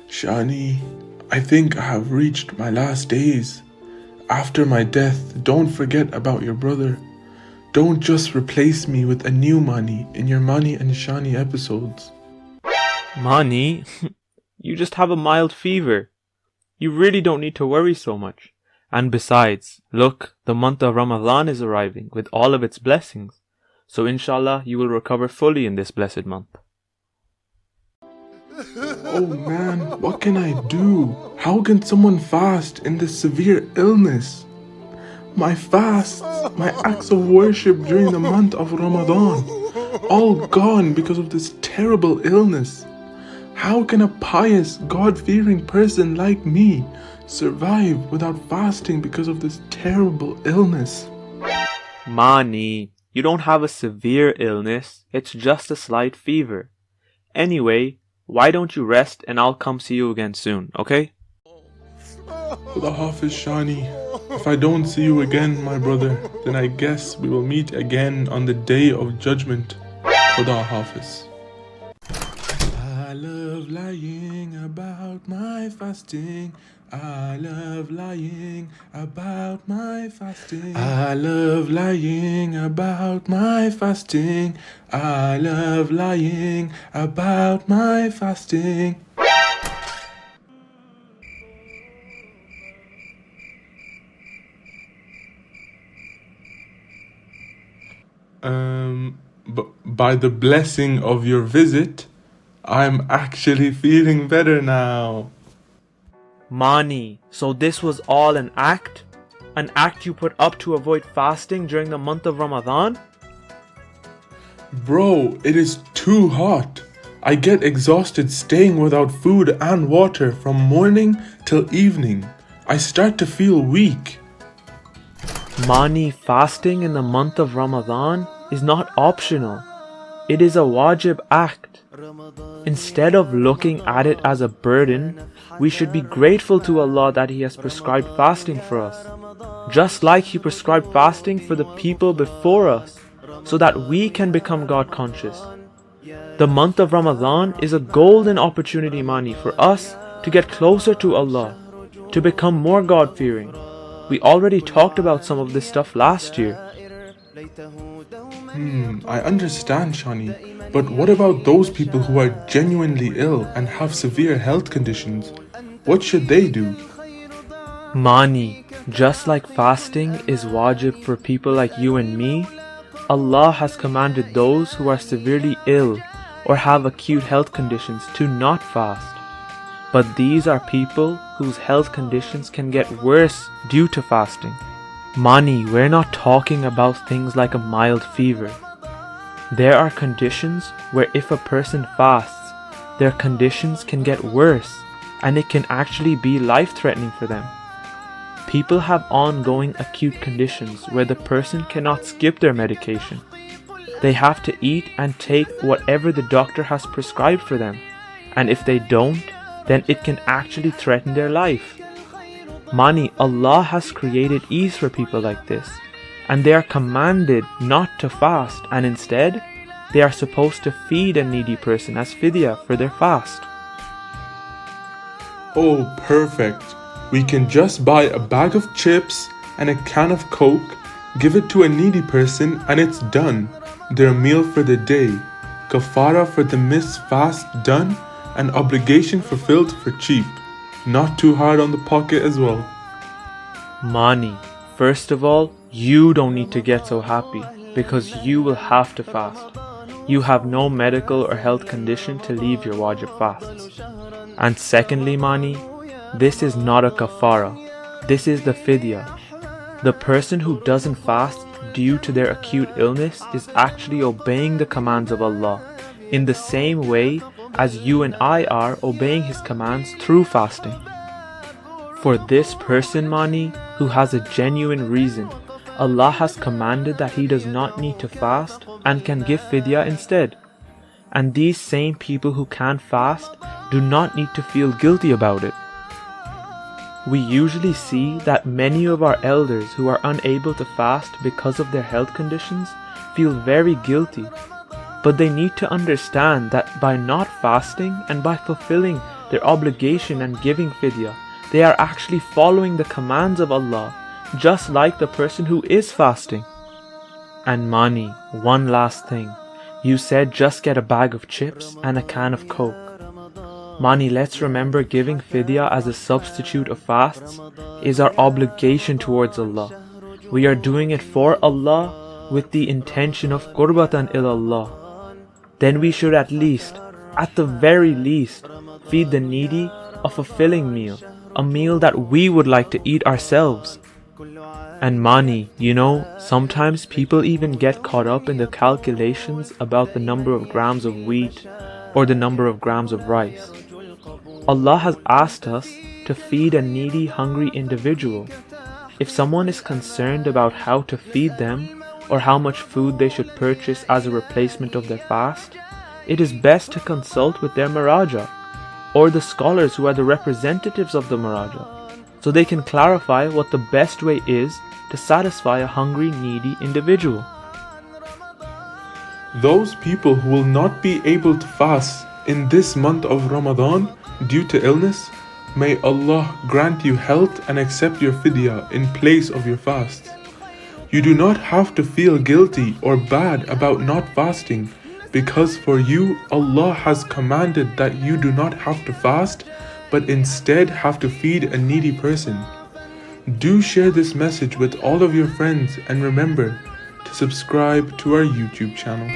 Shani, I think I have reached my last days. After my death, don't forget about your brother. Don't just replace me with a new Mani in your Mani and Shani episodes. Mani, you just have a mild fever. You really don't need to worry so much. And besides, look, the month of Ramadan is arriving with all of its blessings. So inshallah, you will recover fully in this blessed month. Oh man, what can I do? How can someone fast in this severe illness? My fasts, my acts of worship during the month of Ramadan, all gone because of this terrible illness. How can a pious, God-fearing person like me survive without fasting because of this terrible illness? Mani, you don't have a severe illness, it's just a slight fever. Anyway, why don't you rest and I'll come see you again soon, okay? Khuda Hafiz Shani, if I don't see you again, my brother, then I guess we will meet again on the day of judgment. Khuda Hafiz. I love lying about my fasting. I love lying about my fasting. I love lying about my fasting. I love lying about my fasting. By the blessing of your visit, I'm actually feeling better now. Mani, so this was all an act? An act you put up to avoid fasting during the month of Ramadan? Bro, it is too hot. I get exhausted staying without food and water from morning till evening. I start to feel weak. Mani, fasting in the month of Ramadan is not optional. It is a wajib act. Instead of looking at it as a burden, we should be grateful to Allah that He has prescribed fasting for us, just like He prescribed fasting for the people before us, so that we can become God conscious. The month of Ramadan is a golden opportunity, Mani, for us to get closer to Allah, to become more God-fearing. We already talked about some of this stuff last year. I understand, Shani, but what about those people who are genuinely ill and have severe health conditions? What should they do? Mani, just like fasting is wajib for people like you and me, Allah has commanded those who are severely ill or have acute health conditions to not fast. But these are people whose health conditions can get worse due to fasting. Mani, we're not talking about things like a mild fever. There are conditions where if a person fasts, their conditions can get worse and it can actually be life-threatening for them. People have ongoing acute conditions where the person cannot skip their medication. They have to eat and take whatever the doctor has prescribed for them, and if they don't, then it can actually threaten their life. Mani, Allah has created ease for people like this, and they are commanded not to fast, and instead, they are supposed to feed a needy person as fidya for their fast. Oh, perfect. We can just buy a bag of chips and a can of Coke, give it to a needy person, and it's done. Their meal for the day, kafara for the missed fast done, and obligation fulfilled for cheap. Not too hard on the pocket as well. Mani, first of all, you don't need to get so happy because you will have to fast. You have no medical or health condition to leave your wajib fasts. And secondly, Mani, this is not a kafara. This is the fidya. The person who doesn't fast due to their acute illness is actually obeying the commands of Allah in the same way as you and I are obeying His commands through fasting. For this person, Mani, who has a genuine reason, Allah has commanded that he does not need to fast and can give fidya instead. And these same people who can't fast do not need to feel guilty about it. We usually see that many of our elders who are unable to fast because of their health conditions feel very guilty. But they need to understand that by not fasting and by fulfilling their obligation and giving fidya, they are actually following the commands of Allah, just like the person who is fasting. And Mani, one last thing. You said just get a bag of chips and a can of Coke. Mani, let's remember giving fidya as a substitute of fasts is our obligation towards Allah. We are doing it for Allah with the intention of qurbatan ilallah. Then we should at the very least, feed the needy a fulfilling meal, a meal that we would like to eat ourselves. And Mani, sometimes people even get caught up in the calculations about the number of grams of wheat or the number of grams of rice. Allah has asked us to feed a needy, hungry individual. If someone is concerned about how to feed them or how much food they should purchase as a replacement of their fast, it is best to consult with their Maraja or the scholars who are the representatives of the Maraja, so they can clarify what the best way is to satisfy a hungry, needy individual. Those people who will not be able to fast in this month of Ramadan due to illness, may Allah grant you health and accept your fidya in place of your fast. You do not have to feel guilty or bad about not fasting, because for you Allah has commanded that you do not have to fast, but instead have to feed a needy person. Do share this message with all of your friends and remember to subscribe to our YouTube channel.